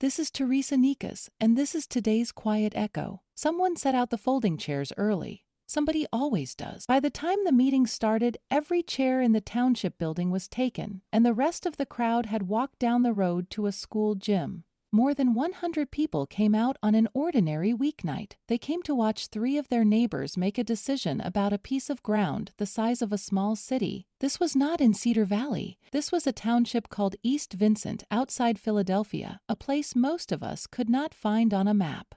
This is Teresa Nikas, and this is today's Quiet Echo. Someone set out the folding chairs early. Somebody always does. By the time the meeting started, every chair in the township building was taken, and the rest of the crowd had walked down the road to a school gym. More than 100 people came out on an ordinary weeknight. They came to watch 3 of their neighbors make a decision about a piece of ground the size of a small city. This was not in Cedar Valley. This was a township called East Vincent outside Philadelphia, a place most of us could not find on a map.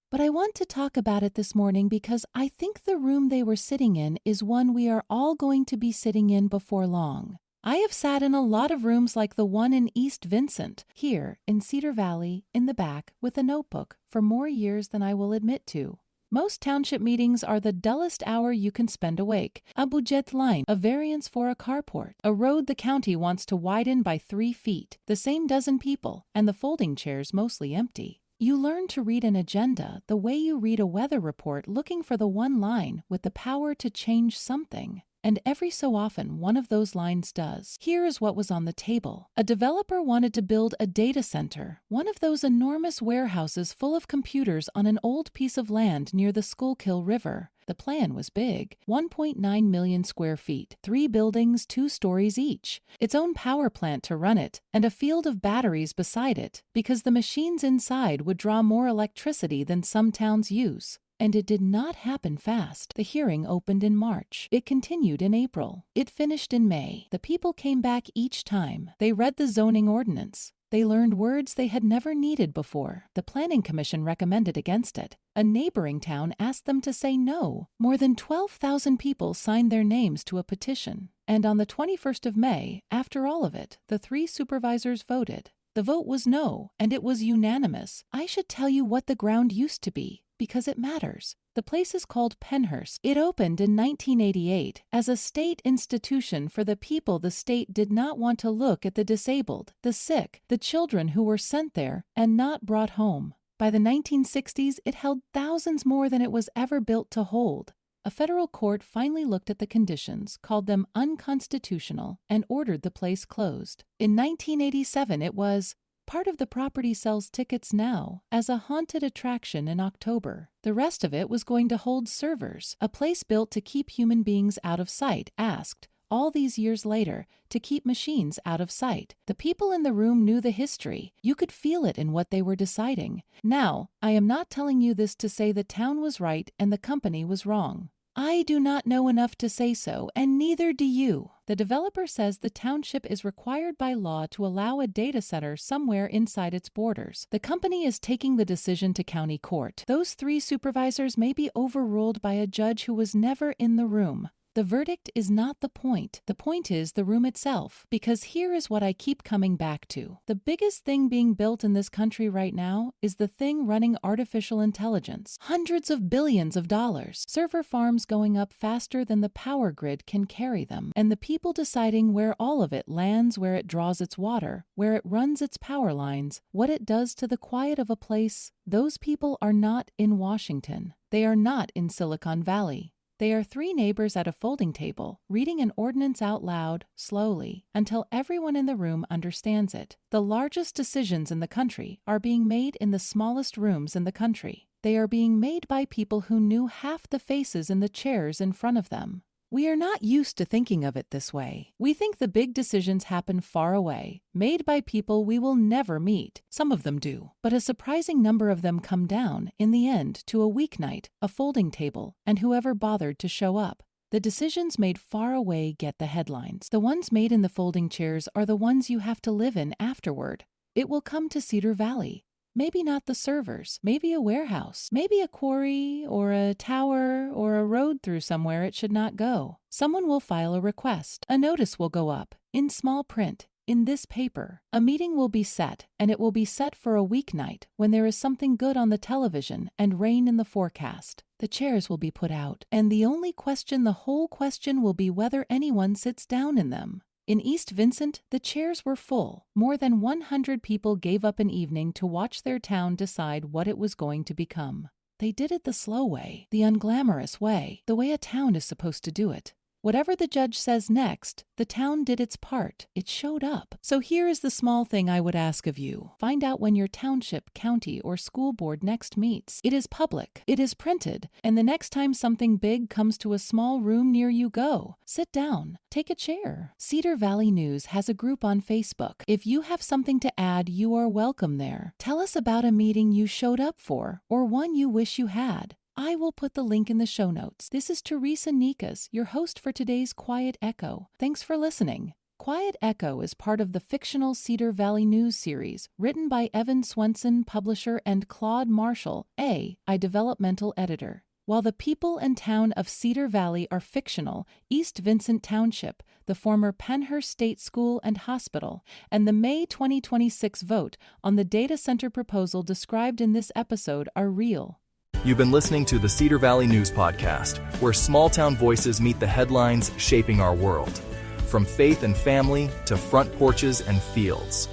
But I want to talk about it this morning because I think the room they were sitting in is one we are all going to be sitting in before long. I have sat in a lot of rooms like the one in East Vincent, here in Cedar Valley, in the back, with a notebook, for more years than I will admit to. Most township meetings are the dullest hour you can spend awake. A budget line, a variance for a carport, a road the county wants to widen by 3 feet, the same dozen people, and the folding chairs mostly empty. You learn to read an agenda the way you read a weather report, looking for the one line with the power to change something. And every so often, one of those lines does. Here is what was on the table. A developer wanted to build a data center, one of those enormous warehouses full of computers on an old piece of land near the Schuylkill River. The plan was big, 1.9 million square feet, 3 buildings, 2 stories each, its own power plant to run it, and a field of batteries beside it, because the machines inside would draw more electricity than some towns use. And it did not happen fast. The hearing opened in March. It continued in April. It finished in May. The people came back each time. They read the zoning ordinance. They learned words they had never needed before. The Planning Commission recommended against it. A neighboring town asked them to say no. More than 12,000 people signed their names to a petition. And on the 21st of May, after all of it, the 3 supervisors voted. The vote was no, and it was unanimous. I should tell you what the ground used to be, because it matters. The place is called Penhurst. It opened in 1988 as a state institution for the people the state did not want to look at: the disabled, the sick, the children who were sent there and not brought home. By the 1960s, it held thousands more than it was ever built to hold. A federal court finally looked at the conditions, called them unconstitutional, and ordered the place closed. In 1987, it was. Part of the property sells tickets now as a haunted attraction in October. The rest of it was going to hold servers, a place built to keep human beings out of sight, asked, all these years later, to keep machines out of sight. The people in the room knew the history. You could feel it in what they were deciding. Now, I am not telling you this to say the town was right and the company was wrong. I do not know enough to say so, and neither do you. The developer says the township is required by law to allow a data center somewhere inside its borders. The company is taking the decision to county court. Those 3 supervisors may be overruled by a judge who was never in the room. The verdict is not the point. The point is the room itself, because here is what I keep coming back to. The biggest thing being built in this country right now is the thing running artificial intelligence. Hundreds of billions of dollars. Server farms going up faster than the power grid can carry them. And the people deciding where all of it lands, where it draws its water, where it runs its power lines, what it does to the quiet of a place. Those people are not in Washington. They are not in Silicon Valley. They are 3 neighbors at a folding table, reading an ordinance out loud, slowly, until everyone in the room understands it. The largest decisions in the country are being made in the smallest rooms in the country. They are being made by people who knew half the faces in the chairs in front of them. We are not used to thinking of it this way. We think the big decisions happen far away, made by people we will never meet. Some of them do, but a surprising number of them come down, in the end, to a weeknight, a folding table, and whoever bothered to show up. The decisions made far away get the headlines. The ones made in the folding chairs are the ones you have to live in afterward. It will come to Cedar Valley. Maybe not the servers, maybe a warehouse, maybe a quarry or a tower or a road through somewhere it should not go. Someone will file a request. A notice will go up, in small print, in this paper. A meeting will be set, and it will be set for a weeknight when there is something good on the television and rain in the forecast. The chairs will be put out, and the only question, the whole question, will be whether anyone sits down in them. In East Vincent, the chairs were full. More than 100 people gave up an evening to watch their town decide what it was going to become. They did it the slow way, the unglamorous way, the way a town is supposed to do it. Whatever the judge says next, the town did its part. It showed up. So here is the small thing I would ask of you. Find out when your township, county, or school board next meets. It is public. It is printed. And the next time something big comes to a small room near you, go. Sit down. Take a chair. Cedar Valley News has a group on Facebook. If you have something to add, you are welcome there. Tell us about a meeting you showed up for, or one you wish you had. I will put the link in the show notes. This is Teresa Nikas, your host for today's Quiet Echo. Thanks for listening. Quiet Echo is part of the fictional Cedar Valley News series, written by Evan Swenson, publisher, and Claude Marshall, a developmental editor. While the people and town of Cedar Valley are fictional, East Vincent Township, the former Pennhurst State School and Hospital, and the May 2026 vote on the data center proposal described in this episode are real. You've been listening to the Cedar Valley News Podcast, where small-town voices meet the headlines shaping our world. From faith and family to front porches and fields.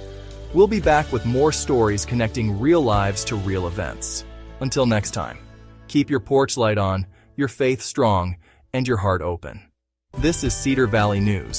We'll be back with more stories connecting real lives to real events. Until next time, keep your porch light on, your faith strong, and your heart open. This is Cedar Valley News.